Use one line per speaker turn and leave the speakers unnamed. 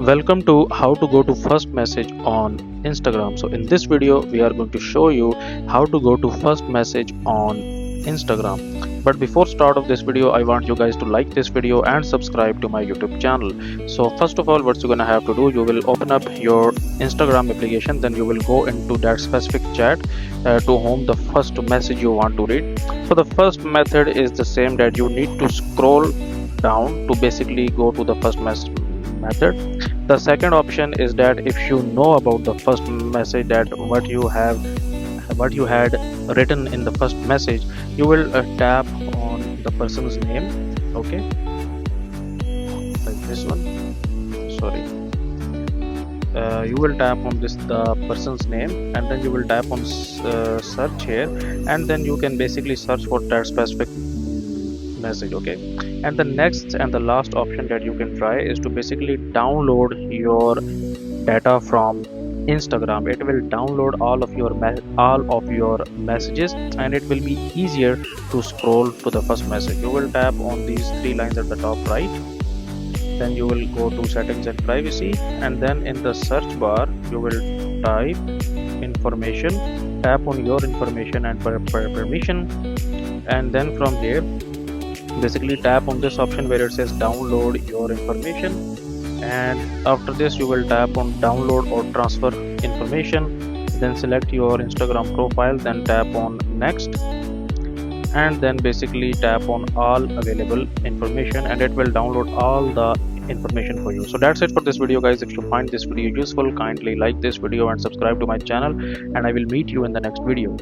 Welcome to how to go to first message on Instagram. So in this video we are going to show you how to go to first message on Instagram. But before start of this video, I want you guys to like this video and subscribe to my YouTube channel. So first of all, what you're gonna have to do, you will open up your Instagram application, then you will go into that specific chat to whom the first message you want to read. So the first method is the same, that you need to scroll down to basically go to the first message method. The second option is that if you know about the first message, that what you had written in the first message, you will tap on the person's name, okay, like this one. Sorry, you will tap on the person's name, and then you will tap on search here, and then you can basically search for that specific message, okay. And the next and the last option that you can try is to basically download your data from Instagram. It will download all of your messages, and it will be easier to scroll to the first message. You will tap on these three lines at the top right, then you will go to settings and privacy, and then in the search bar you will type information, tap on your information and permission, and then from there basically tap on this option where it says download your information, and after this you will tap on download or transfer information, then select your Instagram profile, then tap on next, and then basically tap on all available information, and it will download all the information for you. So that's it for this video, guys. If you find this video useful, kindly like this video and subscribe to my channel, and I will meet you in the next video.